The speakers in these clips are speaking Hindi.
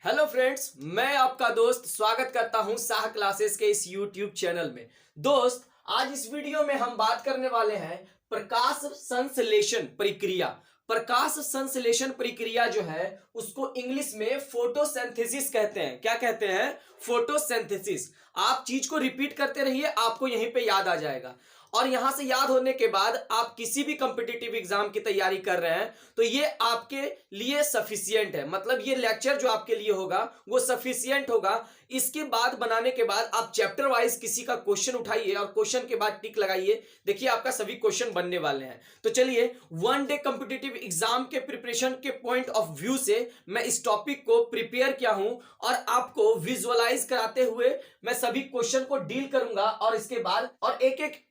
हेलो फ्रेंड्स, मैं आपका दोस्त स्वागत करता हूं साह क्लासेस के इस यूट्यूब चैनल में। दोस्त, आज इस वीडियो में हम बात करने वाले हैं प्रकाश संश्लेषण प्रक्रिया। प्रकाश संश्लेषण प्रक्रिया जो है उसको इंग्लिश में फोटोसिंथेसिस कहते हैं। क्या कहते हैं? फोटोसिंथेसिस। आप चीज को रिपीट करते रहिए, आपको यहीं पे याद आ जाएगा। और यहां से याद होने के बाद आप किसी भी कॉम्पिटिटिव एग्जाम की तैयारी कर रहे हैं तो ये आपके लिए सफिशियंट है। मतलब ये लेक्चर जो आपके लिए होगा वो सफिशियंट होगा। इसके बाद बनाने के बाद आप चैप्टर वाइज किसी का क्वेश्चन उठाइए और क्वेश्चन के बाद टिक लगाइए। देखिए आपका सभी क्वेश्चन बनने वाले हैं। तो चलिए, वन डे कॉम्पिटिटिव एग्जाम के प्रिपरेशन के पॉइंट ऑफ व्यू से मैं इस टॉपिक को प्रिपेयर किया हूं और आपको विजुअलाइज कराते हुए मैं सभी क्वेश्चन को डील करूंगा और इसके बाद और एक एक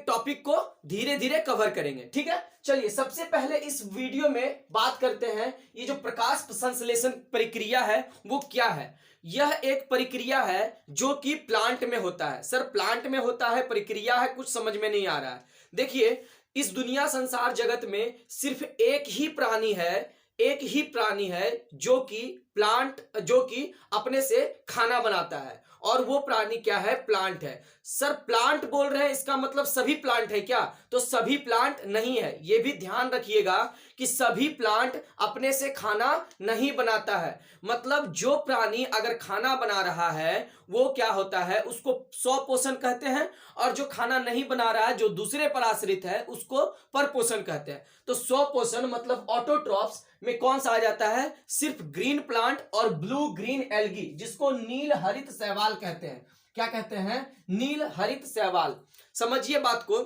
टॉपिक को धीरे धीरे कवर करेंगे। ठीक है, चलिए सबसे पहले इस वीडियो में बात करते हैं ये जो प्रकाश संश्लेषण प्रक्रिया है वो क्या है। यह एक प्रक्रिया है जो कि प्लांट में होता है। सर, प्लांट में होता है, प्रक्रिया है, कुछ समझ में नहीं आ रहा है। देखिए, इस दुनिया संसार जगत में सिर्फ एक ही प्राणी है जो कि अपने से खाना बनाता है, और वो प्राणी क्या है? प्लांट है। सर, प्लांट बोल रहे हैं, इसका मतलब सभी प्लांट है क्या? तो सभी प्लांट नहीं है। ये भी ध्यान रखिएगा कि सभी प्लांट अपने से खाना नहीं बनाता है। मतलब जो प्राणी अगर खाना बना रहा है वो क्या होता है? उसको स्वपोषण कहते हैं, और जो खाना नहीं बना रहा है, जो दूसरे पर आश्रित है, उसको परपोषण कहते हैं। तो स्वपोषण मतलब ऑटोट्रॉप्स में कौन सा आ जाता है? सिर्फ ग्रीन प्लांट और ब्लू ग्रीन एल्गी, जिसको नील हरित शैवाल कहते हैं। क्या कहते हैं? नील हरित शैवाल। समझिए बात को।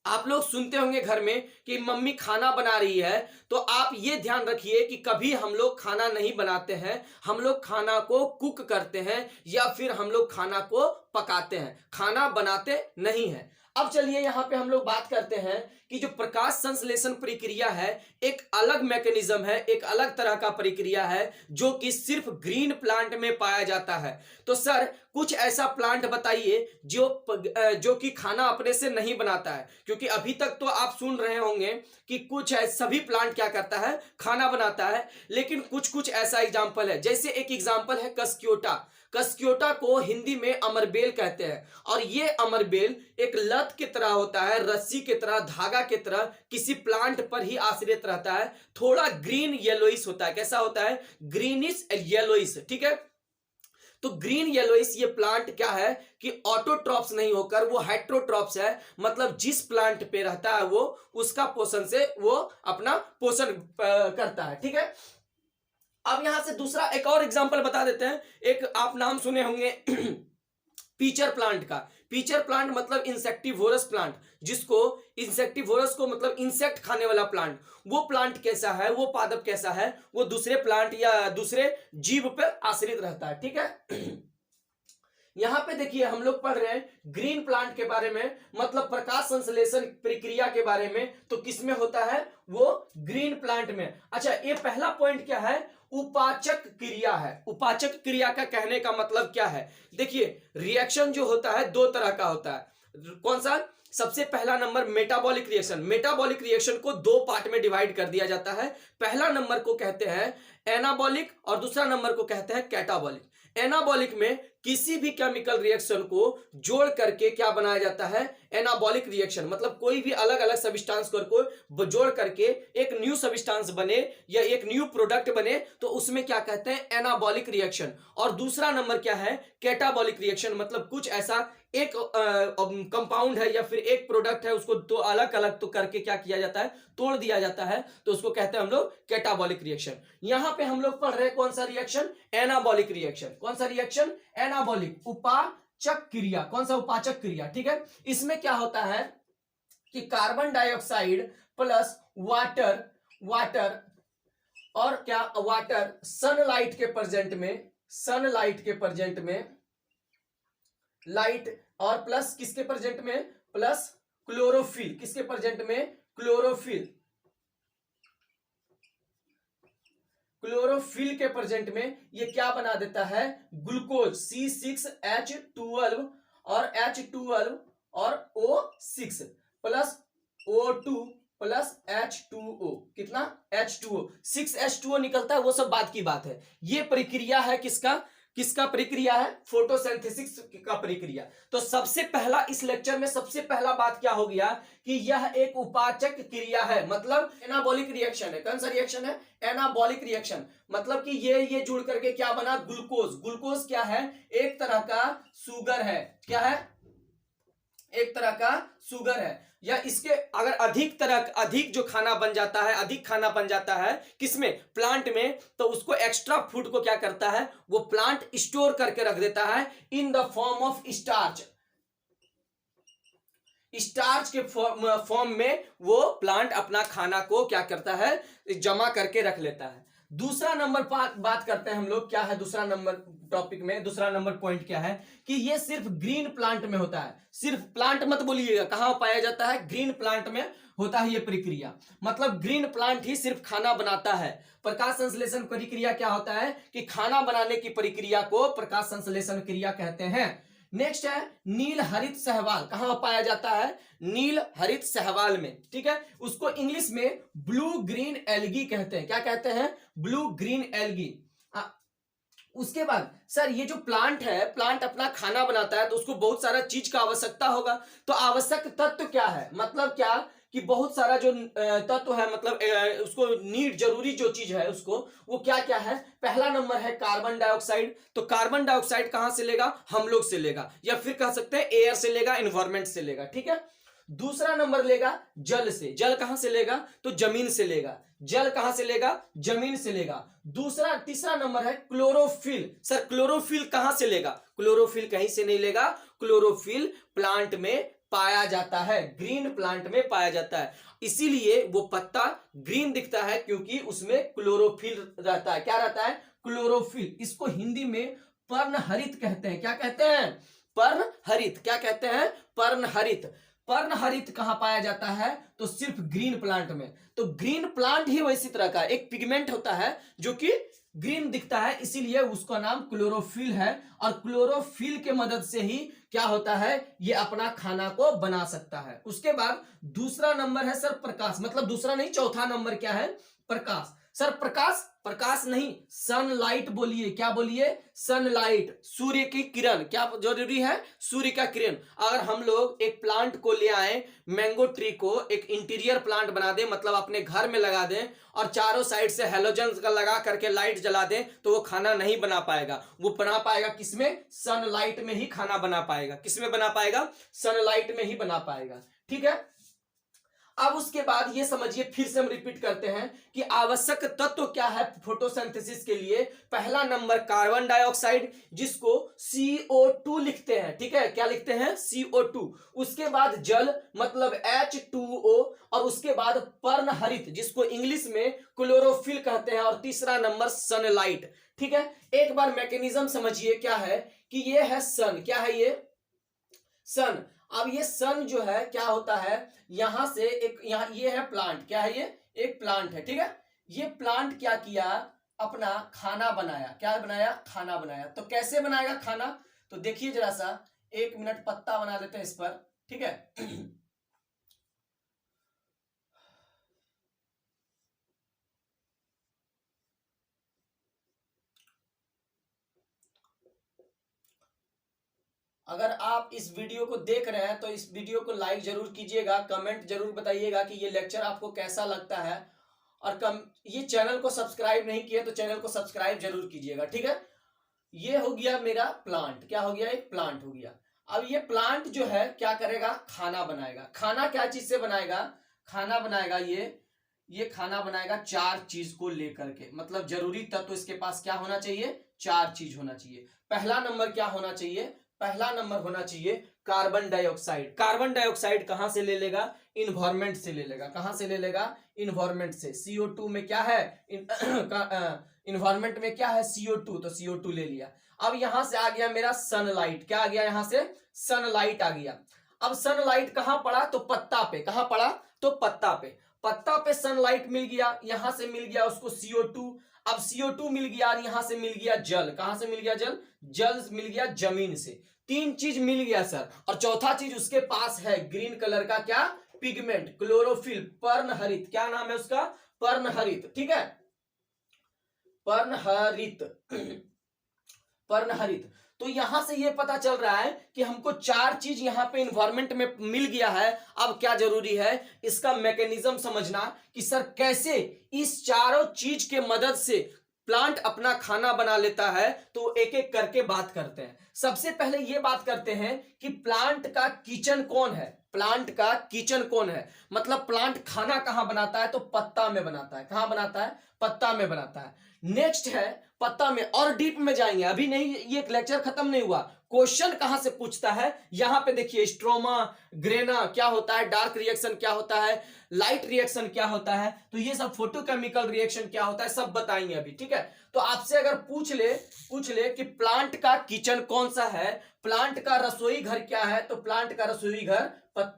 आप लोग सुनते होंगे घर में कि मम्मी खाना बना रही है, तो आप ये ध्यान रखिए कि कभी हम लोग खाना नहीं बनाते हैं, हम लोग खाना को कुक करते हैं या फिर हम लोग खाना को पकाते हैं, खाना बनाते नहीं हैं। अब चलिए यहां पे हम लोग बात करते हैं कि जो प्रकाश संश्लेषण प्रक्रिया है एक अलग मैकेनिज्म है, एक अलग तरह का प्रक्रिया है जो कि सिर्फ ग्रीन प्लांट में पाया जाता है। तो सर, कुछ ऐसा प्लांट बताइए जो कि खाना अपने से नहीं बनाता है, क्योंकि अभी तक तो आप सुन रहे होंगे कि सभी प्लांट क्या करता है? खाना बनाता है। लेकिन कुछ कुछ ऐसा एग्जाम्पल है, जैसे एक एग्जाम्पल है कस्क्योटा। कस्क्योटा को हिंदी में अमरबेल कहते हैं, और ये अमरबेल एक लत की तरह होता है, रस्सी की तरह, धागा की तरह किसी प्लांट पर ही आश्रित रहता है। थोड़ा ग्रीन येलोइस होता है। कैसा होता है? ग्रीनिश येलोइस। ठीक है, तो ग्रीन येलोइस ये प्लांट क्या है कि ऑटोट्रॉप्स नहीं होकर वो हेट्रोट्रॉप्स है। मतलब जिस प्लांट पे रहता है वो उसका पोषण से वो अपना पोषण करता है। ठीक है, अब यहां से दूसरा एक और एग्जांपल बता देते हैं। एक आप नाम सुने होंगे पीचर प्लांट का। पीचर प्लांट मतलब इंसेक्टिवोरस प्लांट, जिसको इंसेक्टिवोरस को मतलब इंसेक्ट खाने वाला प्लांट। वो प्लांट कैसा है? वो पादप कैसा है? वो दूसरे प्लांट या दूसरे जीव पर आश्रित रहता है। ठीक है यहां पे देखिए हम लोग पढ़ रहे हैं ग्रीन प्लांट के बारे में, मतलब प्रकाश संश्लेषण प्रक्रिया के बारे में। तो किसमें होता है? वो ग्रीन प्लांट में। अच्छा, ये पहला पॉइंट क्या है? उपाचक क्रिया है। उपाचक क्रिया का कहने का मतलब क्या है? देखिए, रिएक्शन जो होता है दो तरह का होता है। कौन सा? सबसे पहला number metabolic reaction. Metabolic reaction को दो पार्ट में डिवाइड कर दिया जाता है। पहला नंबर को कहते हैं एनाबॉलिक और दूसरा नंबर को कहते हैं कैटाबॉलिक। एनाबॉलिक में किसी भी केमिकल रिएक्शन को जोड़ करके क्या बनाया जाता है? Anabolic reaction. मतलब कोई भी अलग अलग सब्सटेंस को जोड़ करके एक न्यू सब्सटेंस बने या एक न्यू प्रोडक्ट बने, तो उसमें क्या कहते हैं? Anabolic reaction. और दूसरा नंबर क्या है? Catabolic reaction. मतलब कुछ ऐसा एक कंपाउंड है या फिर एक प्रोडक्ट है, उसको दो अलग अलग तो करके क्या किया जाता है? तोड़ दिया जाता है, तो उसको कहते हैं हम लोग कैटाबॉलिक रिएक्शन। यहां पे हम लोग पढ़ रहे हैं कौन सा रिएक्शन? Anabolic reaction. कौन सा रिएक्शन? एनाबॉलिक, उपाचक क्रिया। कौन सा? उपाचक क्रिया। ठीक है, इसमें क्या होता है कि कार्बन डाइऑक्साइड प्लस वाटर और क्या? वाटर सनलाइट के प्रेजेंट में लाइट, और प्लस किसके प्रेजेंट में? Plus chlorophyll. किसके प्रेजेंट में? क्लोरोफिल के प्रेजेंट में ये क्या बना देता है? ग्लूकोज C6H12 और H12 और O6 plus O2 plus H2O, कितना H2O, 6H2O निकलता है, वो सब बात की बात है। ये प्रक्रिया है किसका प्रक्रिया है? फोटोसिंथेसिस का प्रक्रिया। तो सबसे पहला इस लेक्चर में सबसे पहला बात क्या हो गया कि यह एक उपाचक क्रिया है, मतलब एनाबॉलिक रिएक्शन है। कौन सा रिएक्शन है? Anabolic reaction. मतलब कि ये जुड़ करके क्या बना? ग्लूकोज। ग्लूकोज क्या है? एक तरह का शुगर है। क्या है? एक तरह का शुगर है। या इसके अगर अधिक जो खाना बन जाता है, अधिक खाना बन जाता है किसमें? प्लांट में, तो उसको एक्स्ट्रा फूड को क्या करता है? वो प्लांट स्टोर करके रख देता है in the form of starch. Starch के फॉर्म में वो प्लांट अपना खाना को क्या करता है? जमा करके रख लेता है। दूसरा नंबर बात करते हैं हम लोग, क्या है दूसरा नंबर टॉपिक में? दूसरा नंबर पॉइंट क्या है कि ये सिर्फ ग्रीन प्लांट में होता है। सिर्फ प्लांट मत बोलिएगा, कहां पाया जाता है? ग्रीन प्लांट में होता है ये प्रक्रिया। मतलब ग्रीन प्लांट ही सिर्फ खाना बनाता है। प्रकाश संश्लेषण प्रक्रिया क्या होता है कि खाना बनाने की प्रक्रिया को प्रकाश संश्लेषण क्रिया कहते हैं। नेक्स्ट है नील हरित सहवाल। कहां पाया जाता है? नील हरित सहवाल में, ठीक है। उसको इंग्लिश में ब्लू ग्रीन एल्गी कहते हैं। क्या कहते हैं? Blue green algae. उसके बाद सर ये जो प्लांट है, प्लांट अपना खाना बनाता है तो उसको बहुत सारा चीज का आवश्यकता होगा। तो आवश्यक तत्व क्या है? मतलब क्या कि बहुत सारा जो तत्व है, मतलब उसको नीड जरूरी जो चीज है उसको, वो क्या क्या है? पहला नंबर है कार्बन डाइऑक्साइड। तो कार्बन डाइऑक्साइड कहां से लेगा? हम लोग से लेगा, या फिर कह सकते हैं एयर से लेगा, एनवायरमेंट से लेगा, ठीक है। दूसरा नंबर लेगा जल से। जल कहां से लेगा? तो जमीन से लेगा। जल कहां से लेगा? जमीन से लेगा। तीसरा नंबर है क्लोरोफिल। सर क्लोरोफिल कहां से लेगा? क्लोरोफिल कहीं से नहीं लेगा। क्लोरोफिल प्लांट में पाया जाता है, ग्रीन प्लांट में पाया जाता है। इसीलिए वो पत्ता ग्रीन दिखता है, क्योंकि उसमें क्लोरोफिल रहता है। क्या रहता है? क्लोरोफिल। इसको हिंदी में पर्णहरित कहते हैं। क्या कहते हैं? पर्णहरित। क्या कहते हैं? पर्णहरित। पर्णहरित कहां पाया जाता है? तो सिर्फ ग्रीन प्लांट में। तो ग्रीन प्लांट ही वैसी तरह का एक पिगमेंट होता है जो कि ग्रीन दिखता है, इसीलिए उसका नाम क्लोरोफिल है। और क्लोरोफिल के मदद से ही क्या होता है? ये अपना खाना को बना सकता है। उसके बाद दूसरा नंबर है सर प्रकाश। मतलब दूसरा नहीं, चौथा नंबर क्या है? प्रकाश। सर प्रकाश, प्रकाश नहीं, सनलाइट बोलिए। क्या बोलिए? सनलाइट, सूर्य की किरण। क्या जरूरी है? सूर्य का किरण। अगर हम लोग एक प्लांट को ले आए, मैंगो ट्री को एक इंटीरियर प्लांट बना दें, मतलब अपने घर में लगा दें, और चारों साइड से हेलोजन का लगा करके लाइट जला दें, तो वो खाना नहीं बना पाएगा। वो बना पाएगा किसमें? सनलाइट में ही खाना बना पाएगा। किसमें बना पाएगा? सनलाइट में ही बना पाएगा, ठीक है। अब उसके बाद ये समझिए, फिर से हम रिपीट करते हैं कि आवश्यक तत्व क्या है फोटोसिंथेसिस के लिए। पहला नंबर कार्बन डाइऑक्साइड, जिसको CO2 लिखते हैं, ठीक है। क्या लिखते हैं? CO2। उसके बाद जल, मतलब H2O। और उसके बाद पर्णहरित, जिसको इंग्लिश में क्लोरोफिल कहते हैं। और तीसरा नंबर सनलाइट, ठीक है। एक बार मैकेनिज्म समझिए क्या है कि ये है सन। क्या है ये? सन। अब ये सन जो है क्या होता है, यहां से एक, यहां ये है प्लांट। क्या है ये? एक प्लांट है, ठीक है। ये प्लांट क्या किया? अपना खाना बनाया। क्या बनाया? खाना बनाया। तो कैसे बनाएगा खाना? तो देखिए जरा सा, 1 मिनट पत्ता बना देते हैं इस पर, ठीक है। अगर आप इस वीडियो को देख रहे हैं तो इस वीडियो को लाइक जरूर कीजिएगा, कमेंट जरूर बताइएगा कि ये लेक्चर आपको कैसा लगता है। और ये चैनल को सब्सक्राइब नहीं किया तो चैनल को सब्सक्राइब जरूर कीजिएगा, ठीक है। ये हो गया मेरा प्लांट। क्या हो गया? एक प्लांट हो गया। अब ये प्लांट जो है क्या करेगा? खाना बनाएगा। खाना क्या चीज से बनाएगा? खाना बनाएगा ये खाना बनाएगा 4 चीज को लेकर के। मतलब जरूरी तत्व इसके पास क्या होना चाहिए? 4 चीज होना चाहिए। पहला नंबर क्या होना चाहिए? पहला नंबर होना चाहिए कार्बन डाइऑक्साइड। कार्बन डाइऑक्साइड कहां से ले लेगा? इन्वायरमेंट से ले लेगा। कहां से ले लेगा? इन्वायरमेंट से। CO2 में क्या है? इन्वायरमेंट में क्या है? CO2। तो CO2 ले लिया। अब यहां से आ गया मेरा सनलाइट। क्या आ गया? यहां से सनलाइट आ गया। अब सनलाइट कहां पड़ा? तो पत्ता पे। कहां पड़ा? तो पत्ता पे। पत्ता पे सनलाइट मिल गया, यहां से मिल गया उसको CO2। अब CO2 मिल गया और यहां से मिल गया जल। कहां से मिल गया जल? जल मिल गया जमीन से। 3 चीज मिल गया सर। और चौथा चीज उसके पास है, ग्रीन कलर का क्या? पिगमेंट, क्लोरोफिल, पर्णहरित, क्या नाम है उसका, पर्णहरित, ठीक है, पर्णहरित, पर्णहरित। तो यहां से ये पता चल रहा है कि हमको चार चीज यहां पे इन्वायरमेंट में मिल गया है। अब क्या जरूरी है, इसका मैकेनिज्म समझना कि सर कैसे इस चारों चीज के मदद से प्लांट अपना खाना बना लेता है। तो एक एक करके बात करते हैं। सबसे पहले ये बात करते हैं कि प्लांट का किचन कौन है, प्लांट का किचन कौन है, मतलब प्लांट खाना कहां बनाता है, तो पत्ता में बनाता है। कहां बनाता है, पत्ता में बनाता है। नेक्स्ट है पत्ता में, और डीप में जाएंगे, अभी नहीं, ये लेक्चर खत्म नहीं हुआ। क्वेश्चन कहां से पूछता है, यहां पे देखिए स्ट्रोमा, ग्रेना क्या होता है, डार्क रिएक्शन क्या होता है, लाइट रिएक्शन क्या होता है, तो ये सब फोटोकेमिकल रिएक्शन क्या होता है, सब बताएंगे अभी, ठीक है। तो आपसे अगर पूछ ले कि प्लांट का किचन कौन सा है, प्लांट का रसोई घर क्या है, तो प्लांट का रसोई घर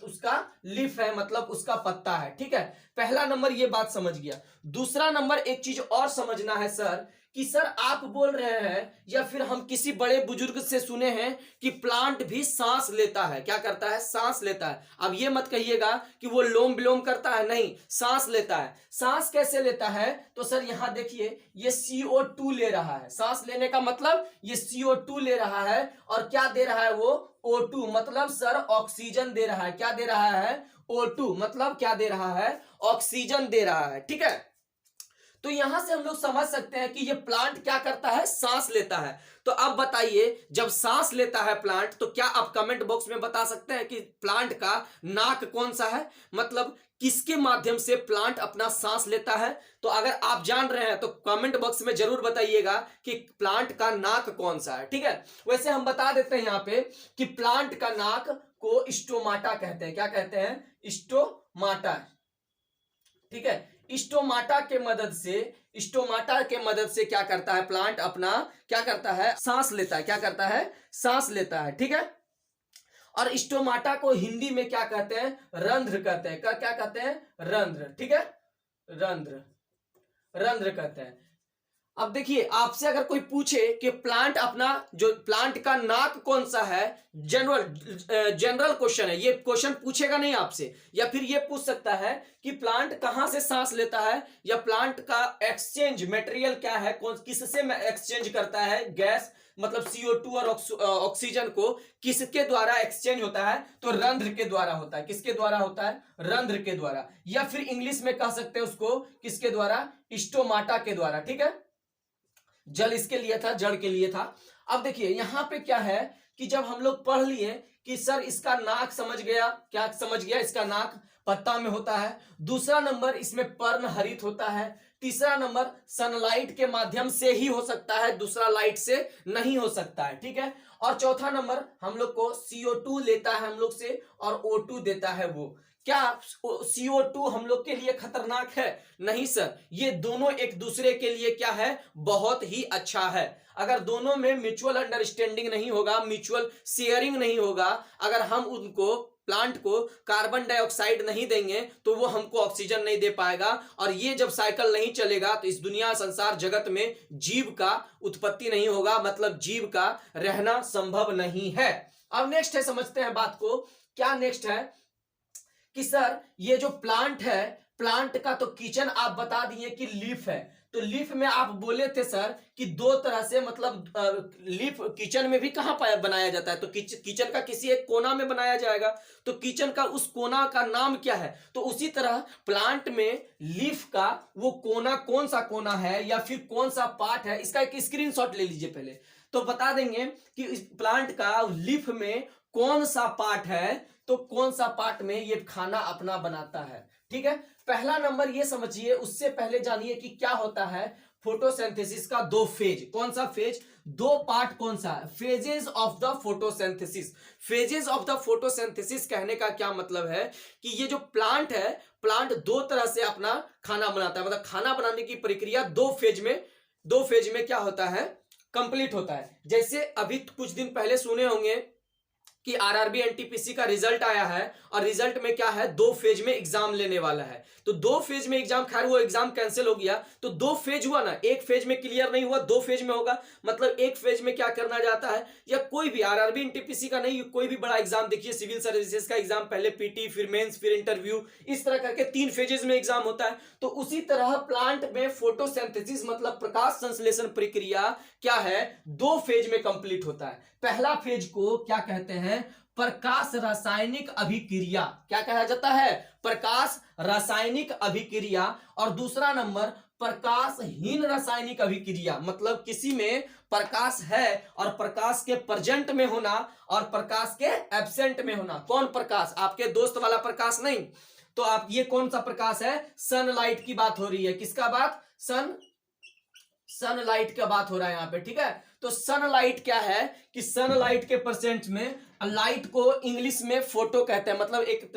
उसका लीफ है, मतलब उसका पत्ता है, ठीक है। पहला नंबर ये बात समझ गया। दूसरा नंबर एक चीज और समझना है सर, कि सर आप बोल रहे हैं या फिर हम किसी बड़े बुजुर्ग से सुने हैं कि प्लांट भी सांस लेता है। क्या करता है, सांस लेता है। अब ये मत कहिएगा कि वो लोम विलोम करता है, नहीं, सांस लेता है। सांस कैसे लेता है, तो सर यहां देखिए ये CO2 ले रहा है। सांस लेने का मतलब ये CO2 ले रहा है, और क्या दे रहा है वो, O2, मतलब सर ऑक्सीजन दे रहा है। क्या दे रहा है, O2, मतलब क्या दे रहा है, ऑक्सीजन दे रहा है, ठीक है। तो यहां से हम लोग समझ सकते हैं कि ये प्लांट क्या करता है, सांस लेता है। तो अब बताइए, जब सांस लेता है प्लांट, तो क्या आप कमेंट बॉक्स में बता सकते हैं कि प्लांट का नाक कौन सा है, मतलब किसके माध्यम से प्लांट अपना सांस लेता है। तो अगर आप जान रहे हैं तो कमेंट बॉक्स में जरूर बताइएगा कि प्लांट का नाक कौन सा है, ठीक है। वैसे हम बता देते हैं यहां पे कि प्लांट का नाक को स्टोमाटा कहते हैं। क्या कहते हैं, स्टोमाटा, ठीक है। स्टोमाटा के मदद से क्या करता है, प्लांट अपना क्या करता है, सांस लेता है। क्या करता है, सांस लेता है, ठीक है। और स्टोमाटा को हिंदी में क्या कहते हैं, रंध्र कहते हैं। क्या कहते हैं, रंध्र, ठीक है, रंध्र, रंध्र कहते हैं। अब देखिए, आपसे अगर कोई पूछे कि प्लांट अपना, जो प्लांट का नाक कौन सा है, जनरल क्वेश्चन है, ये क्वेश्चन पूछेगा नहीं आपसे। या फिर ये पूछ सकता है कि प्लांट कहां से सांस लेता है, या प्लांट का एक्सचेंज मटेरियल क्या है, कौन किससे एक्सचेंज करता है गैस, मतलब CO2 और ऑक्सीजन को किसके द्वारा एक्सचेंज होता है, तो रंध्र के द्वारा होता है। किसके द्वारा होता है, रंध्र के द्वारा, या फिर इंग्लिश में कह सकते हैं उसको किसके द्वारा, स्टोमाटा के द्वारा, ठीक है। जल इसके लिए था, जड़ के लिए था। अब देखिए यहां पे क्या है कि जब हम लोग पढ़ लिए कि सर इसका नाक समझ गया, क्या समझ गया, इसका नाक पत्ता में होता है। दूसरा नंबर इसमें पर्णहरित होता है। तीसरा नंबर सनलाइट के माध्यम से ही हो सकता है, दूसरा लाइट से नहीं हो सकता है, ठीक है। और चौथा नंबर हम लोग को CO2 लेता है हम लोग से, और O2 देता है वो। क्या CO2 हम लोग के लिए खतरनाक है, नहीं सर, ये दोनों एक दूसरे के लिए क्या है, बहुत ही अच्छा है। अगर दोनों में म्यूचुअल अंडरस्टैंडिंग नहीं होगा, म्यूचुअल शेयरिंग नहीं होगा, अगर हम उनको प्लांट को कार्बन डाइऑक्साइड नहीं देंगे तो वो हमको ऑक्सीजन नहीं दे पाएगा, और ये जब साइकिल नहीं चलेगा तो इस दुनिया संसार जगत में जीव का उत्पत्ति नहीं होगा, मतलब जीव का रहना संभव नहीं है। अब नेक्स्ट है, समझते हैं बात को। क्या नेक्स्ट है कि सर ये जो प्लांट है, प्लांट का तो किचन आप बता दिए कि लीफ है। तो लीफ में आप बोले थे सर कि दो तरह से, मतलब लीफ किचन में भी कहां बनाया जाता है, तो किचन का किसी एक कोना में बनाया जाएगा। तो किचन का उस कोना का नाम क्या है, तो उसी तरह प्लांट में लीफ का वो कोना कौन सा कोना है, या फिर कौन सा पार्ट है, इसका एक स्क्रीनशॉट ले लीजिए पहले, तो बता देंगे कि इस प्लांट का लीफ में कौन सा पार्ट है, तो कौन सा पार्ट में ये खाना अपना बनाता है, ठीक है। पहला नंबर ये समझिए, उससे पहले जानिए कि क्या होता है फोटोसिंथेसिस का दो फेज। कौन सा फेज, दो पार्ट कौन सा है, phases of the photosynthesis. Phases of the photosynthesis कहने का क्या मतलब है कि ये जो प्लांट है, प्लांट दो तरह से अपना खाना बनाता है, मतलब खाना बनाने की प्रक्रिया दो फेज में क्या होता है, कंप्लीट होता है। जैसे अभी कुछ दिन पहले सुने होंगे कि RRB NTPC का रिजल्ट आया है, और रिजल्ट में क्या है, दो फेज में एग्जाम लेने वाला है। तो 2 फेज में एग्जाम, खैर वो एग्जाम कैंसिल हो गया, तो 2 फेज हुआ ना, एक फेज में क्लियर नहीं हुआ, 2 फेज में होगा। मतलब एक फेज में क्या करना जाता है, या कोई भी आरआरबी एनटीपीसी का नहीं, कोई भी बड़ा एग्जाम देखिए, सिविल सर्विसेज का एग्जाम पहले पीटी, फिर मेंस, फिर इंटरव्यू, इस तरह करके 3 फेजेस में एग्जाम होता है। तो उसी तरह प्लांट में फोटोसिंथेसिस मतलब प्रकाश संश्लेषण प्रक्रिया क्या है, 2 फेज में कंप्लीट होता है। पहला फेज को क्या कहते हैं, प्रकाश रासायनिक अभिक्रिया, क्या कहा जाता है, प्रकाश रासायनिक अभिक्रिया। और दूसरा नंबर प्रकाशहीन रासायनिक अभिक्रिया, मतलब किसी में प्रकाश है और प्रकाश के प्रेजेंट में होना और प्रकाश के एब्सेंट में होना। कौन प्रकाश, आपके दोस्त वाला प्रकाश नहीं, तो आप ये कौन सा प्रकाश है, सनलाइट की बात हो रही है। किसका बात, सनलाइट का बात हो रहा है यहाँ पे, ठीक है। तो सनलाइट क्या है कि सनलाइट के परसेंट में, लाइट को इंग्लिश में फोटो कहते हैं, मतलब एक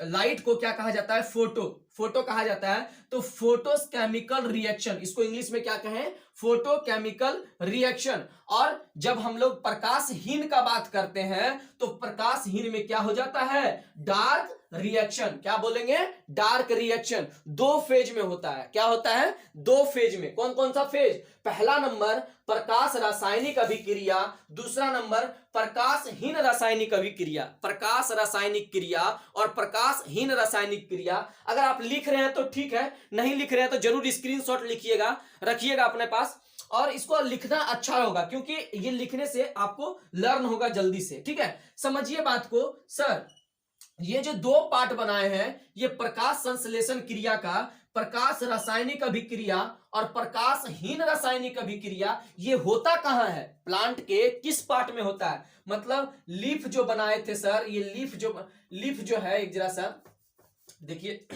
लाइट को क्या कहा जाता है, फोटो कहा जाता है। तो फोटोकेमिकल रिएक्शन, इसको इंग्लिश में क्या कहें, फोटोकेमिकल रिएक्शन। और जब हम लोग प्रकाशहीन का बात करते हैं तो प्रकाशहीन में क्या हो जाता है, डार्क रिएक्शन। क्या बोलेंगे, डार्क रिएक्शन। 2 फेज में होता है, क्या होता है, 2 फेज में। कौन कौन सा फेज, पहला नंबर प्रकाश रासायनिक अभिक्रिया, दूसरा नंबर प्रकाशहीन रासायनिक अभिक्रिया। प्रकाश रासायनिक क्रिया और प्रकाशहीन रासायनिक क्रिया। अगर आप लिख रहे हैं तो ठीक है, नहीं लिख रहे हैं तो जरूर स्क्रीनशॉट लिखिएगा, रखिएगा अपने पास, और इसको लिखना अच्छा होगा क्योंकि ये लिखने से आपको लर्न होगा जल्दी से, ठीक है। समझिए बात को। सर ये जो 2 पार्ट बनाए हैं, ये प्रकाश संश्लेषण क्रिया का, प्रकाश रासायनिक अभिक्रिया और प्रकाशहीन रासायनिक अभिक्रिया, ये होता कहां है, प्लांट के किस पार्ट में होता है। मतलब लीफ जो बनाए थे सर, ये लीफ जो है, एक जरा सा देखिए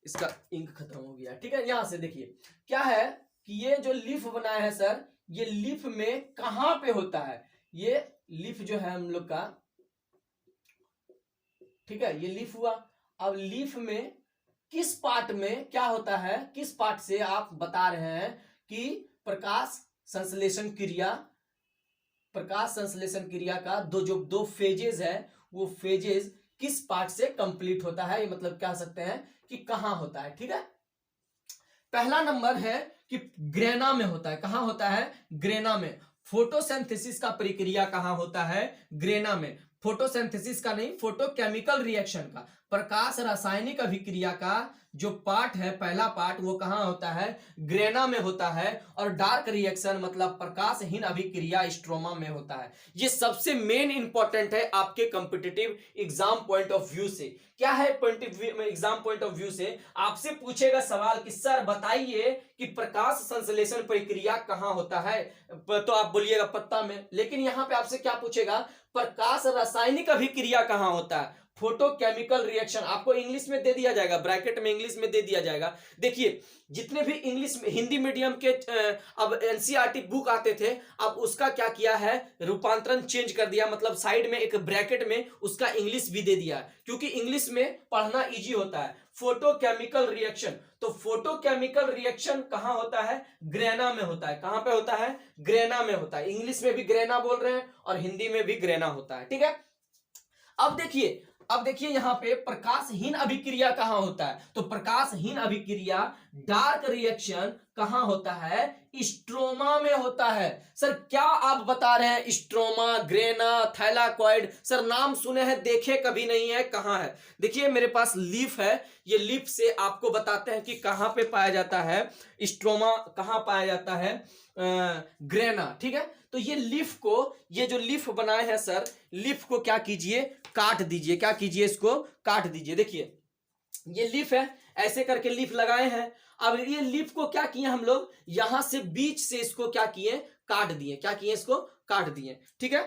इसका इंक खत्म हो गया, ठीक है। यहां से देखिए क्या है कि ये जो लीफ बनाया है सर, ये लीफ में कहां पे होता है, ये लीफ जो है हम लोग का, ठीक है, ये लीफ हुआ। अब लीफ में किस पार्ट में क्या होता है, किस पार्ट से आप बता रहे हैं कि प्रकाश संश्लेषण क्रिया का जो 2 फेजेस है, वो फेजेस किस पार्ट से कंप्लीट होता है, ये मतलब कह सकते हैं कि कहां होता है, ठीक है। पहला नंबर है कि ग्रेना में होता है। कहां होता है, ग्रेना में। फोटोसिंथेसिस का प्रक्रिया कहां होता है, ग्रेना में। फोटोसिंथेसिस का नहीं, फोटोकेमिकल रिएक्शन का, प्रकाश रासायनिक अभिक्रिया का जो पार्ट है, पहला पार्ट, वो कहां होता है, ग्रेना में होता है। और डार्क रिएक्शन मतलब प्रकाशहीन अभिक्रिया स्ट्रोमा में होता है। ये सबसे मेन इंपॉर्टेंट है आपके competitive exam point of view से। क्या है एग्जाम पॉइंट ऑफ व्यू से, आपसे पूछेगा सवाल कि सर बताइए कि प्रकाश संश्लेषण प्रक्रिया कहां होता है, तो आप बोलिएगा पत्ता में। लेकिन यहां पे आपसे क्या पूछेगा, प्रकाश रासायनिक अभिक्रिया कहां होता है, फोटोकेमिकल रिएक्शन। आपको इंग्लिश में दे दिया जाएगा, ब्रैकेट में इंग्लिश में दे दिया जाएगा। देखिए जितने भी इंग्लिश में, हिंदी मीडियम के अब एनसीईआरटी बुक आते थे, अब उसका क्या किया है, रूपांतरण चेंज कर दिया, मतलब साइड में एक ब्रैकेट में उसका इंग्लिश भी दे दिया, क्योंकि इंग्लिश में पढ़ना इजी होता है। फोटोकेमिकल रिएक्शन, तो फोटोकेमिकल रिएक्शन कहां होता है, ग्रेना में होता है। कहां पे होता है, ग्रेना में होता है। इंग्लिश में भी ग्रेना बोल रहे हैं और हिंदी में भी ग्रेना होता है, ठीक है। अब देखिए यहां पे प्रकाशहीन अभिक्रिया कहां होता है, तो प्रकाशहीन अभिक्रिया डार्क रिएक्शन कहां होता है, स्ट्रोमा में होता है। सर क्या आप बता रहे हैं, स्ट्रोमा, ग्रेना, थैलाकॉइड, सर नाम सुने हैं, देखे कभी नहीं है, कहां है। देखिए मेरे पास लीफ है, ये लीफ से आपको बताते हैं कि कहां पे पाया जाता है स्ट्रोमा, कहां पाया जाता है ग्रेना, ठीक है। तो ये लीफ को, ये जो लीफ बनाए हैं सर, लीफ को क्या कीजिए, काट दीजिए। क्या कीजिए, इसको काट दीजिए। देखिए ये लीफ है, ऐसे करके लीफ लगाए हैं। अब ये लीफ को क्या किए हम लोग, यहां से बीच से इसको क्या किए, काट दिए। क्या किए, इसको काट दिए, ठीक है।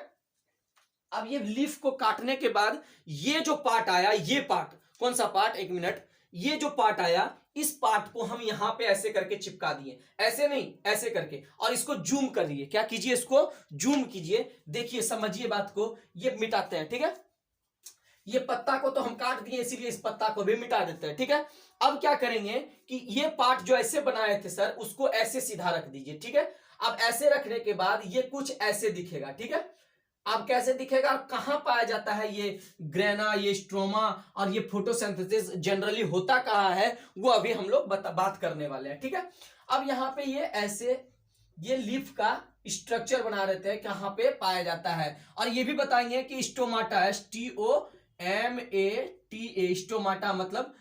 अब ये लीफ को काटने के बाद ये जो पार्ट आया, ये पार्ट, कौन सा पार्ट, एक मिनट, ये जो पार्ट आया, इस पार्ट को हम यहां पे ऐसे करके चिपका दिए, ऐसे नहीं, ऐसे करके, और इसको जूम करिए। क्या कीजिए, इसको जूम कीजिए। देखिए समझिए बात को, ये मिटाते हैं, ठीक है। ये पत्ता को तो हम काट दिए, इसीलिए इस पत्ता को भी मिटा देते हैं, ठीक है। अब क्या करेंगे कि ये पार्ट जो ऐसे बनाए थे सर, उसको ऐसे सीधा रख दीजिए, ठीक है। अब ऐसे रखने के बाद ये कुछ ऐसे दिखेगा, ठीक है। आप कैसे दिखेगा, कहां पाया जाता है ये ग्रेना, ये स्ट्रोमा और ये फोटोसिंथेसिस जनरली होता कहां है, वो अभी हम लोग बात करने वाले हैं। ठीक है, अब यहाँ पे ये ऐसे ये लीफ का स्ट्रक्चर बना रहते हैं, कहां पे पाया जाता है, और ये भी बताएंगे कि स्टोमाटा है, STOMATA, स्टोमाटा मतलब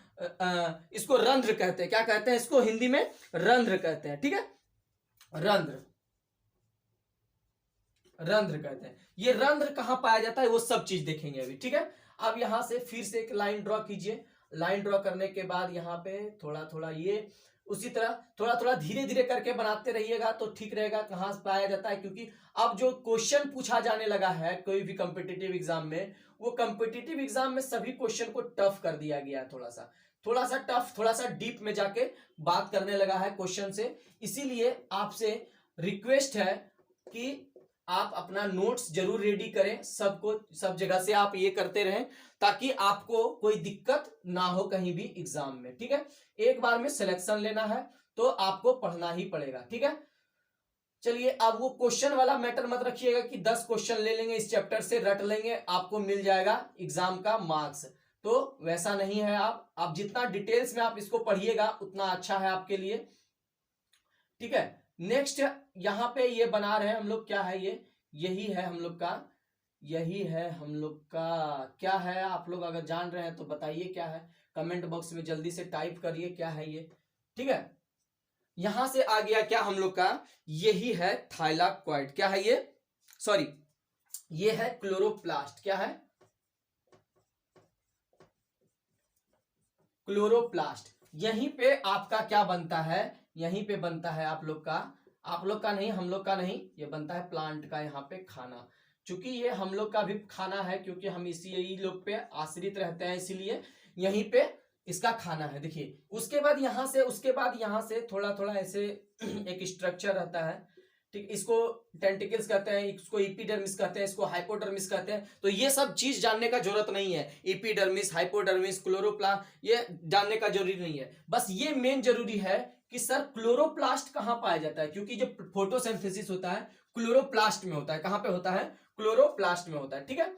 इसको रंध्र कहते हैं। क्या कहते हैं इसको हिंदी में? रंध्र कहते हैं। ठीक है, रंध्र, रंध्र कहते हैं। ये रंध्र कहां पाया जाता है वो सब चीज देखेंगे अभी। ठीक है, अब यहां से फिर से एक लाइन ड्रॉ कीजिए। लाइन ड्रॉ करने के बाद यहाँ पे थोड़ा थोड़ा ये उसी तरह थोड़ा थोड़ा धीरे धीरे करके बनाते रहिएगा तो ठीक रहेगा कहां से पाया जाता है, क्योंकि अब जो क्वेश्चन पूछा जाने लगा है कोई भी कॉम्पिटिटिव एग्जाम में, वो कॉम्पिटिटिव एग्जाम में सभी क्वेश्चन को टफ कर दिया गया है, थोड़ा सा टफ, थोड़ा सा डीप में जाके बात करने लगा है क्वेश्चन से। इसीलिए आपसे रिक्वेस्ट है कि आप अपना नोट्स जरूर रेडी करें, सबको सब जगह से आप ये करते रहें ताकि आपको कोई दिक्कत ना हो कहीं भी एग्जाम में। ठीक है, एक बार में सिलेक्शन लेना है तो आपको पढ़ना ही पड़ेगा। ठीक है, चलिए अब वो क्वेश्चन वाला मैटर मत रखिएगा कि 10 क्वेश्चन ले लेंगे इस चैप्टर से, रट लेंगे, आपको मिल जाएगा एग्जाम का मार्क्स, तो वैसा नहीं है। आप जितना डिटेल्स में आप इसको पढ़िएगा उतना अच्छा है आपके लिए। ठीक है, नेक्स्ट यहां पे ये बना रहे हैं हम लोग, क्या है ये, यही है हम लोग का, यही है हम लोग का, क्या है आप लोग अगर जान रहे हैं तो बताइए क्या है, कमेंट बॉक्स में जल्दी से टाइप करिए क्या है ये। ठीक है, यहां से आ गया क्या हम लोग का, यही है थाइलाकॉइड। क्या है ये, सॉरी ये है क्लोरोप्लास्ट। क्या है, क्लोरोप्लास्ट। यहीं पे आपका क्या बनता है, यहीं पे बनता है आप लोग का नहीं, हम लोग का नहीं, ये बनता है प्लांट का यहाँ पे खाना। चूंकि ये हम लोग का भी खाना है क्योंकि हम इसी लोग पे आश्रित रहते हैं, इसीलिए यहीं पे इसका खाना है। देखिए उसके बाद यहाँ से थोड़ा थोड़ा ऐसे एक स्ट्रक्चर रहता है। ठीक, इसको टेंटिकल्स कहते हैं, इसको एपिडर्मिस कहते हैं, इसको हाइपोडर्मिस कहते हैं। तो ये सब चीज जानने का जरूरत नहीं है, एपिडर्मिस, हाइपोडर्मिस, क्लोरोप्लास्ट, ये जानने का जरूरी नहीं है। बस ये मेन जरूरी है कि सर क्लोरोप्लास्ट कहां पाया जाता है, क्योंकि जो फोटोसिंथेसिस होता है क्लोरोप्लास्ट में होता है। कहां पे होता है, क्लोरोप्लास्ट में होता है। ठीक है,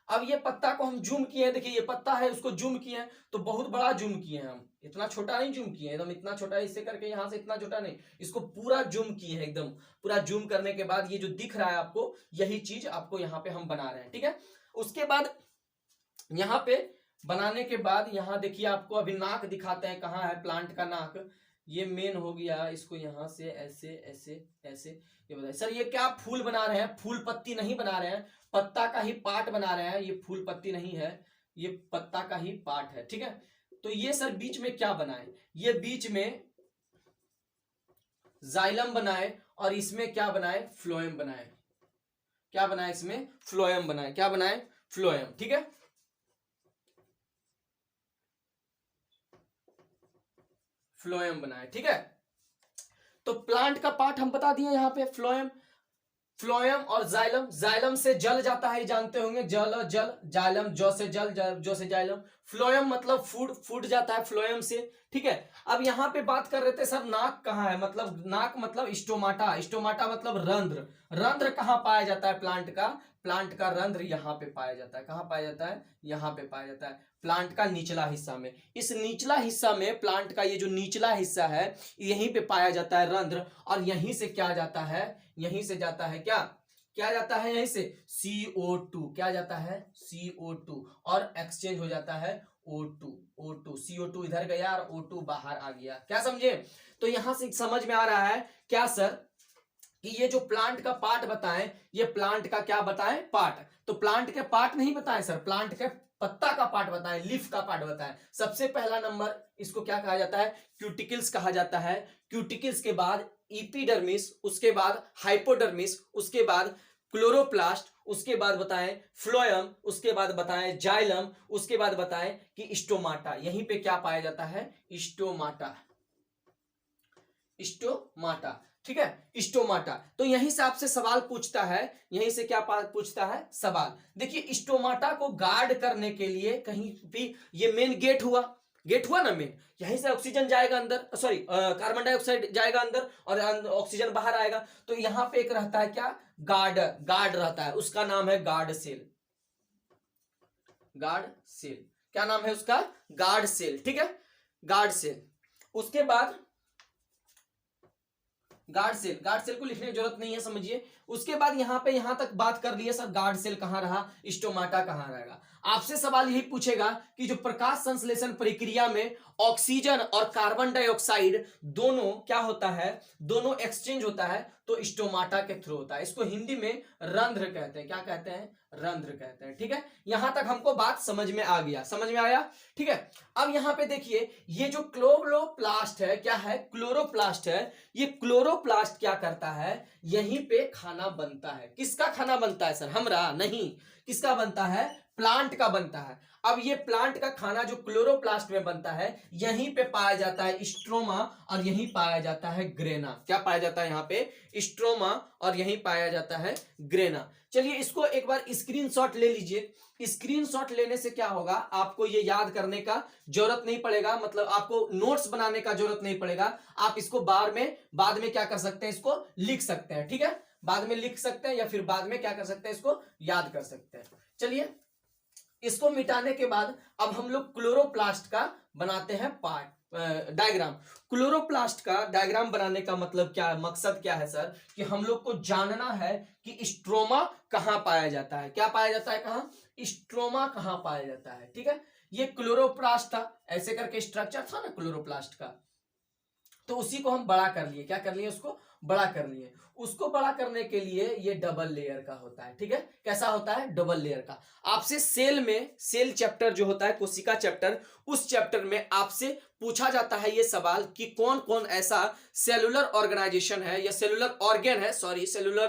अब ये पत्ता को हम जूम किए हैं, देखिए ये पत्ता है, उसको जूम किए हैं तो बहुत बड़ा जूम किए हैं हम, इतना छोटा नहीं जूम किए एकदम, इतना छोटा इससे करके यहां से इतना छोटा नहीं, इसको पूरा जूम किए हैं एकदम। पूरा जूम करने के बाद ये जो दिख रहा है आपको, यही चीज आपको यहाँ पे हम बना रहे हैं। ठीक है, उसके बाद यहाँ पे बनाने के बाद यहाँ देखिए आपको अभी नाक दिखाते हैं, कहाँ है प्लांट का नाक, ये मेन हो गया, इसको यहाँ से ऐसे ऐसे ऐसे, ये बताइए सर ये क्या फूल बना रहे हैं, फूल पत्ती नहीं बना रहे हैं, पत्ता का ही पार्ट बना रहे हैं, ये फूल पत्ती नहीं है, ये पत्ता का ही पार्ट है। ठीक है, तो ये सर बीच में क्या बनाए, ये बीच में जाइलम बनाए और इसमें क्या बनाए, फ्लोएम बनाए। क्या बनाए इसमें, फ्लोएम बनाए। क्या बनाए, फ्लोएम। ठीक है, फ्लोएम बनाए। ठीक है, तो प्लांट का पार्ट हम बता दिए यहाँ पे, फ्लोएम, फ्लोएम और जाइलम। जाइलम से जल जाता है, जानते होंगे, जल और जल, जाइलम जौ से जल, जौ से जाइलम। फ्लोएम मतलब फूड, फूड जाता है फ्लोएम से। ठीक है, अब यहाँ पे बात कर रहे थे सर नाक कहाँ है, मतलब नाक मतलब स्टोमाटा, स्टोमाटा मतलब रंध्र। रंध्र कहाँ पाया जाता है प्लांट का, प्लांट का रंध्र यहाँ पे पाया जाता है। कहाँ पाया जाता है, यहाँ पे पाया जाता है, प्लांट का निचला हिस्सा में। इस निचला हिस्सा में प्लांट का ये जो निचला हिस्सा है यहीं पे पाया जाता है रंध्र, और यहीं से क्या जाता है, यहीं से जाता है क्या, क्या जाता है यहीं से CO2, क्या जाता है CO2, और एक्सचेंज हो जाता है O2, CO2 इधर गया और O2 बाहर आ गया। क्या समझे, तो यहां से समझ में आ रहा है क्या सर कि ये जो प्लांट का पार्ट बताएं, ये प्लांट का क्या बताएं, पार्ट। तो प्लांट के पार्ट नहीं बताएं सर, प्लांट के पत्ता का पार्ट बताएं, लीफ का पार्ट बताएं। सबसे पहला नंबर इसको क्या कहा जाता है, क्यूटिकल्स कहा जाता है। क्यूटिकल्स के बाद एपिडर्मिस, उसके बाद हाइपोडर्मिस, उसके बाद क्लोरोप्लास्ट, उसके बाद बताएं फ्लोएम, उसके बाद बताएं जाइलम, उसके बाद बताएं कि स्टोमाटा। यहीं पे क्या पाया जाता है, स्टोमाटा, स्टोमाटा। ठीक है, स्टोमाटा। तो यहीं से आपसे सवाल पूछता है, यहीं से क्या पूछता है सवाल। देखिए स्टोमाटा को गार्ड करने के लिए कहीं भी, ये मेन गेट हुआ, गेट हुआ ना मेन, यहीं से ऑक्सीजन जाएगा अंदर, सॉरी कार्बन डाइऑक्साइड जाएगा अंदर और ऑक्सीजन बाहर आएगा। तो यहां पे एक रहता है क्या, गार्ड रहता है, उसका नाम है गार्ड सेल। गार्ड सेल, क्या नाम है उसका, गार्ड सेल, ठीक है, गार्ड सेल। उसके बाद गार्ड सेल को लिखने की जरूरत नहीं है, समझिए। उसके बाद यहां पे, यहां तक बात कर लिए सर, गार्ड सेल कहां रहा, स्टोमाटा कहां रहेगा। आपसे सवाल यही पूछेगा कि जो प्रकाश संश्लेषण प्रक्रिया में ऑक्सीजन और कार्बन डाइऑक्साइड दोनों क्या होता है, दोनों एक्सचेंज होता है, तो स्टोमाटा के थ्रू होता है। इसको हिंदी में रंध्र कहते हैं, क्या कहते हैं, रंध्र कहते हैं, ठीक है। यहां तक हमको बात समझ में आ गया, समझ में आया, ठीक है। अब यहां पे देखिए, ये जो क्लोरोप्लास्ट है, क्या है, क्लोरोप्लास्ट है। ये क्लोरोप्लास्ट क्या करता है, यहीं पे खाना बनता है। किसका खाना बनता है सर, हमरा नहीं, किसका बनता है, प्लांट का बनता है। अब ये प्लांट का खाना जो क्लोरोप्लास्ट में बनता है, यहीं पे पाया जाता है स्ट्रोमा और यहीं पाया जाता है ग्रेना। क्या पाया जाता है यहाँ पे, स्ट्रोमा और यहीं पाया जाता है ग्रेना। चलिए इसको एक बार स्क्रीनशॉट ले लीजिए। स्क्रीनशॉट लेने से क्या होगा, आपको ये याद करने का जरूरत नहीं पड़ेगा, मतलब आपको नोट्स बनाने का जरूरत नहीं पड़ेगा। आप इसको बाद में क्या कर सकते हैं, इसको लिख सकते हैं, ठीक है, बाद में लिख सकते हैं या फिर बाद में क्या कर सकते हैं, इसको याद कर सकते हैं। चलिए इसको मिटाने के बाद अब हम लोग क्लोरोप्लास्ट का बनाते हैं डायग्राम। क्लोरोप्लास्ट का डायग्राम बनाने का मतलब क्या है, मकसद क्या है सर, कि हम लोग को जानना है कि स्ट्रोमा कहां पाया जाता है। क्या पाया जाता है, कहां, स्ट्रोमा कहां पाया जाता है, ठीक है। ये क्लोरोप्लास्ट था, ऐसे करके स्ट्रक्चर था ना क्लोरोप्लास्ट का, तो उसी को हम बड़ा कर लिए, क्या कर लिए, उसको बड़ा कर लिए। उसको बड़ा करने के लिए ये डबल लेयर का होता है, ठीक है। कैसा होता है, डबल लेयर का। आपसे सेल चैप्टर जो होता है, कोशिका चैप्टर, उस चैप्टर में आपसे पूछा जाता है ये सवाल कि कौन कौन ऐसा सेलुलर ऑर्गेनाइजेशन है या सेलुलर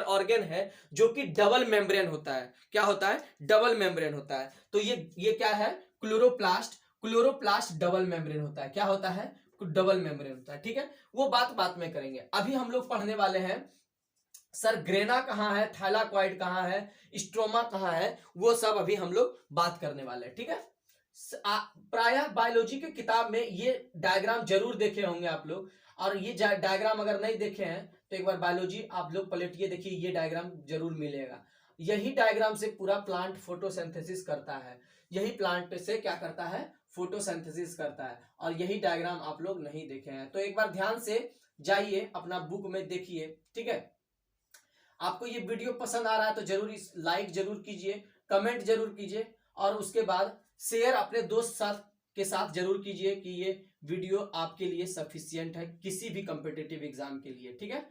ऑर्गेन है जो कि डबल मेम्ब्रेन होता है। क्या होता है, डबल मेम्ब्रेन होता है। तो ये क्या है, क्लोरोप्लास्ट डबल मेम्ब्रेन होता है। क्या होता है, डबल मेम्ब्रेन होता है, ठीक है। वो बात में करेंगे। अभी हम लोग पढ़ने वाले हैं सर ग्रेना कहां है, थैलाक्वाइड कहां है, स्ट्रोमा कहां है, वो सब अभी हम लोग बात करने वाले हैं, ठीक है। प्रायः बायोलॉजी की किताब में ये डायग्राम जरूर देखे होंगे आप लोग, और ये डायग्राम अगर नहीं देखे हैं तो एक बार बायोलॉजी आप लोग पलटिए, देखिए ये डायग्राम जरूर मिलेगा। यही डायग्राम से पूरा प्लांट फोटोसिंथेसिस करता है, यही प्लांट से क्या करता है, फोटोसिंथेसिस करता है। और यही डायग्राम आप लोग नहीं देखे हैं तो एक बार ध्यान से जाइए अपना बुक में देखिए, ठीक है। आपको ये वीडियो पसंद आ रहा है तो जरूर लाइक जरूर कीजिए, कमेंट जरूर कीजिए, और उसके बाद शेयर अपने दोस्त के साथ जरूर कीजिए कि ये वीडियो आपके लिए सफिशियंट है किसी भी कॉम्पिटिटिव एग्जाम के लिए, ठीक है।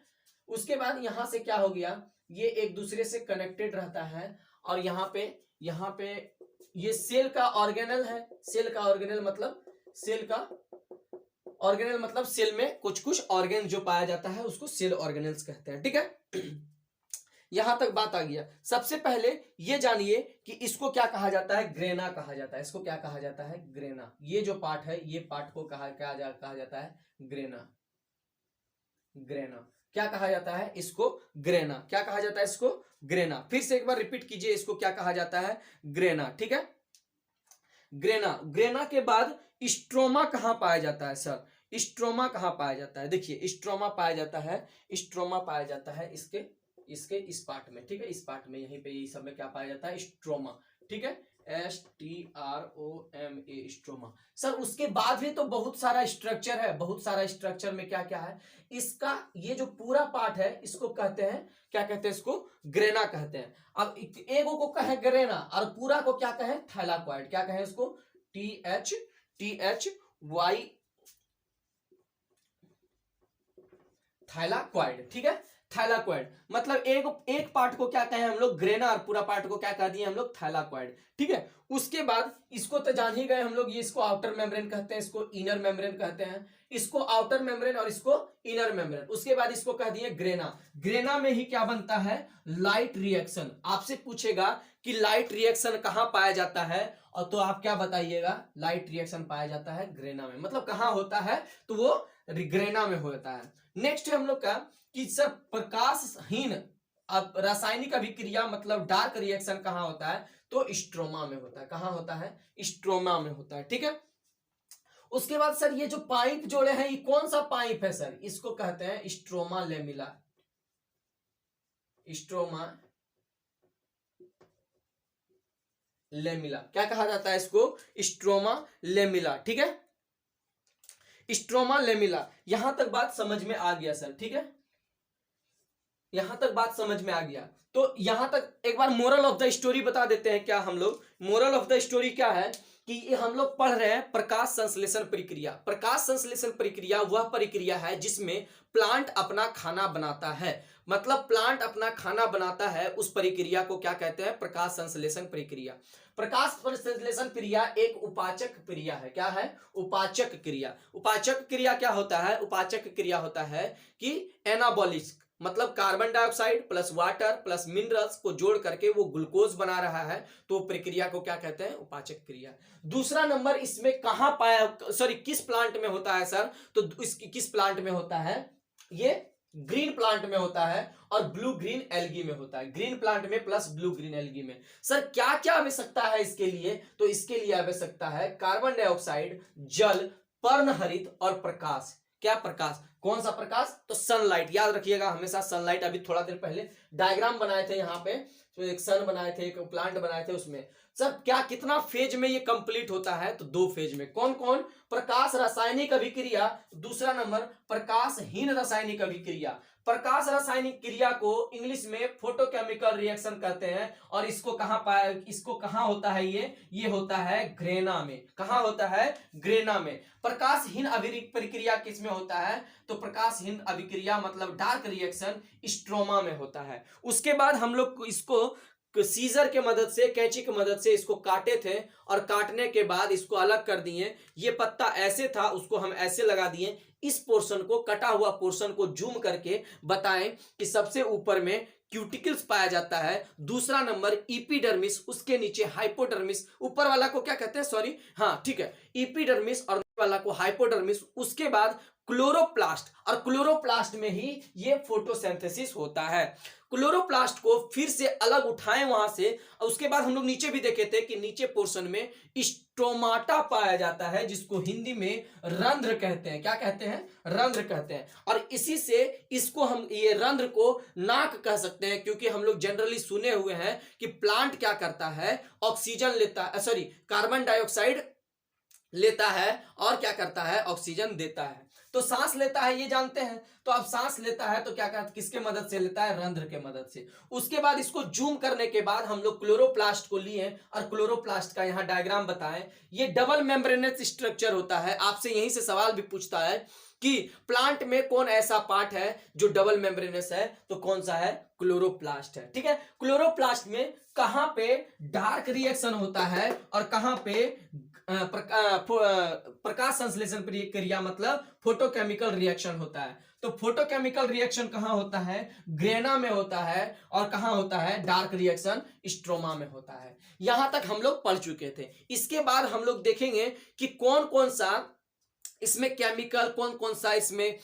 उसके बाद यहां से क्या हो गया, ये एक दूसरे से कनेक्टेड रहता है, और यहाँ पे ये सेल का ऑर्गेनल है। सेल का ऑर्गेनल मतलब सेल में कुछ ऑर्गेन जो पाया जाता है उसको सेल ऑर्गेनल्स कहते हैं, ठीक है। यहां तक बात आ गया। सबसे पहले ये जानिए कि इसको क्या कहा जाता है, ग्रेना कहा जाता है। इसको क्या कहा जाता है, ग्रेना। ये जो पार्ट है, ये पार्ट को कहा जाता है ग्रेना। क्या कहा जाता है, इसको ग्रेना। क्या कहा जाता है, इसको ग्रेना। फिर से एक बार रिपीट कीजिए, इसको क्या कहा जाता है, ग्रेना, ठीक है। ग्रेना के बाद स्ट्रोमा कहां पाया जाता है सर, स्ट्रोमा कहां पाया जाता है, देखिए स्ट्रोमा पाया जाता है इसके इस पार्ट में, ठीक है। इस पार्ट में, यहीं पे ये सब में क्या पाया जाता है, स्ट्रोमा, ठीक है, STROMA, स्ट्रोमा। सर उसके बाद भी तो बहुत सारा स्ट्रक्चर है, बहुत सारा स्ट्रक्चर में क्या क्या है, इसका ये जो पूरा पार्ट है इसको कहते हैं, क्या कहते हैं, इसको ग्रेना कहते हैं। अब एगो को कहे ग्रेना और पूरा को क्या कहे, थैलाक्वाइड। क्या कहे इसको, THY, थैलाक्वाइड, ठीक है। थैलाक्वाइड मतलब एक पार्ट को क्या कहें हम लोग, ग्रेना, और पूरा पार्ट को क्या कह दिए हम लोग, थैलाक्वाइड, ठीक है। उसके बाद इसको तो जान ही गए हम लोग, ये इसको आउटर मेम्ब्रेन कहते हैं, इसको इनर मेम्ब्रेन कहते हैं, इसको आउटर मेम्ब्रेन और इसको इनर मेम्ब्रेन। उसके बाद इसको कह दिए ग्रेना। ग्रेना में ही क्या बनता है, लाइट रिएक्शन। आपसे पूछेगा कि लाइट रिएक्शन कहां पाया जाता है, और तो आप क्या बताइएगा, लाइट रिएक्शन पाया जाता है ग्रेना में। मतलब कहां होता है, तो वो ग्रेना में होता है। नेक्स्ट है हम लोग का कि सर प्रकाशहीन रासायनिक अभिक्रिया मतलब डार्क रिएक्शन कहां होता है, तो स्ट्रोमा में होता है। कहां होता है, स्ट्रोमा में होता है, ठीक है। उसके बाद सर ये जो पाइप जोड़े हैं ये कौन सा पाइप है सर? इसको कहते हैं स्ट्रोमा लेमिला। स्ट्रोमा लेमिला क्या कहा जाता है इसको? Stroma lamella. ठीक है, स्ट्रोमा लेमिला। यहां तक बात समझ में आ गया सर? ठीक है, यहां तक बात समझ में आ गया। तो यहां तक एक बार मोरल ऑफ द स्टोरी बता देते हैं क्या हम लोग। मोरल ऑफ द स्टोरी क्या है कि ये हम लोग पढ़ रहे हैं प्रकाश संश्लेषण प्रक्रिया। प्रकाश संश्लेषण प्रक्रिया वह प्रक्रिया है जिसमें प्लांट अपना खाना बनाता है। मतलब प्लांट अपना खाना बनाता है, उस प्रक्रिया को क्या कहते हैं? प्रकाश संश्लेषण प्रक्रिया। प्रकाश संश्लेषण क्रिया एक उपाचक क्रिया है। क्या है? उपाचक क्रिया। उपाचक क्रिया क्या होता है? उपाचक क्रिया होता है कि एनाबॉलिक, मतलब carbon dioxide plus water plus minerals को जोड़ करके वो ग्लूकोज बना रहा है, तो प्रक्रिया को क्या कहते हैं? उपाचक क्रिया। दूसरा नंबर इसमें कहां पाया, सॉरी किस प्लांट में होता है सर? तो किस प्लांट में होता है? ये ग्रीन प्लांट में होता है और ब्लू ग्रीन एल्गी में होता है। ग्रीन प्लांट में प्लस ब्लू ग्रीन एल्गी में। सर क्या क्या आवश्यकता है इसके लिए? तो इसके लिए आवश्यकता है कार्बन डाइऑक्साइड, जल, पर्णहरित और प्रकाश। क्या प्रकाश? कौन सा प्रकाश? तो सनलाइट। याद रखिएगा हमेशा सनलाइट। अभी थोड़ा देर पहले डायग्राम बनाए थे यहाँ पे, तो एक सन बनाए थे, एक प्लांट बनाए थे, उसमें सब क्या कितना फेज में ये कंप्लीट होता है? तो 2 फेज में। कौन कौन? प्रकाश रासायनिक अभिक्रिया, दूसरा नंबर प्रकाशहीन रासायनिक अभिक्रिया। प्रकाश रासायनिक क्रिया को इंग्लिश में फोटोकेमिकल रिएक्शन कहते हैं। और इसको कहां पाया, इसको कहां होता है? ये होता है ग्रेना में। कहां होता है? ग्रेना में। प्रकाशहीन प्रक्रिया किसमें होता है? तो प्रकाशहीन अभिक्रिया मतलब डार्क रिएक्शन स्ट्रोमा में होता है। उसके बाद हम लोग इसको सीजर के मदद से, कैंची की मदद से इसको काटे थे और काटने के बाद इसको अलग कर दिए। ये पत्ता ऐसे था, उसको हम ऐसे लगा दिए। इस पोर्शन को, कटा हुआ पोर्शन को जूम करके बताएं कि सबसे ऊपर में क्यूटिकल्स पाया जाता है, दूसरा नंबर इपिडर्मिस, उसके नीचे हाइपोडर्मिस। ऊपर वाला को क्या कहते हैं? सॉरी, हाँ ठीक है, इपिडर्मिस और वाला को हाइपोडर्मिस। उसके बाद क्लोरोप्लास्ट, और क्लोरोप्लास्ट में ही ये फोटोसिंथेसिस होता है। क्लोरोप्लास्ट को फिर से अलग उठाएं वहां से, और उसके बाद हम लोग नीचे भी देखे थे कि नीचे पोर्शन में स्टोमाटा पाया जाता है, जिसको हिंदी में रंध्र कहते हैं। क्या कहते हैं? रंध्र कहते हैं। और इसी से इसको हम, ये रंध्र को नाक कह सकते हैं, क्योंकि हम लोग जनरली सुने हुए हैं कि प्लांट क्या करता है? ऑक्सीजन लेता है, सॉरी कार्बन डाइऑक्साइड लेता है और क्या करता है? ऑक्सीजन देता है। तो सांस लेता है, ये जानते हैं। तो अब सांस लेता है तो क्या करता है? किसके मदद से लेता है? रंध्र के मदद से। उसके बाद इसको जूम करने के बाद हम लोग क्लोरोप्लास्ट को लिए और क्लोरोप्लास्ट का यहाँ डायग्राम बताएं। ये डबल मेम्ब्रेनस स्ट्रक्चर होता है। आपसे यहीं से सवाल भी पूछता है कि प्लांट में कौन ऐसा पार्ट है जो डबल मेम्ब्रेनस है? तो कौन सा है? क्लोरोप्लास्ट है। ठीक है, क्लोरोप्लास्ट में कहां पे डार्क रिएक्शन होता है और कहां पे प्रकाश संश्लेषण प्रक्रिया मतलब फोटोकेमिकल रिएक्शन होता है। तो फोटोकेमिकल रिएक्शन कहां होता है? ग्रेना में होता है। और कहां होता है? डार्क रिएक्शन स्ट्रोमा में होता है। यहां तक हम लोग पढ़ चुके थे। इसके बाद हम लोग देखेंगे कि कौन कौन सा इसमें केमिकल, कौन कौन सा इसमें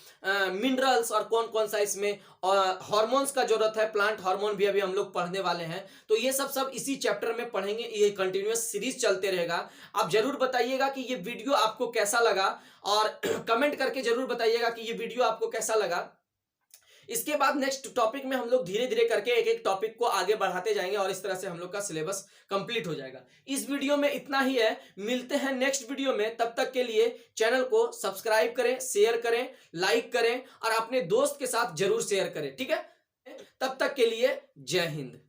मिनरल्स और कौन कौन सा इसमें हार्मोन्स का जरूरत है। प्लांट हार्मोन भी अभी हम लोग पढ़ने वाले हैं। तो ये सब इसी चैप्टर में पढ़ेंगे। ये कंटिन्यूअस सीरीज चलते रहेगा। आप जरूर बताइएगा कि ये वीडियो आपको कैसा लगा, और कमेंट करके जरूर बताइएगा कि ये वीडियो आपको कैसा लगा। इसके बाद नेक्स्ट टॉपिक में हम लोग धीरे धीरे करके एक एक टॉपिक को आगे बढ़ाते जाएंगे और इस तरह से हम लोग का सिलेबस कंप्लीट हो जाएगा। इस वीडियो में इतना ही है। मिलते हैं नेक्स्ट वीडियो में। तब तक के लिए चैनल को सब्सक्राइब करें, शेयर करें, लाइक करें और अपने दोस्त के साथ जरूर शेयर करें। ठीक है, तब तक के लिए जय हिंद।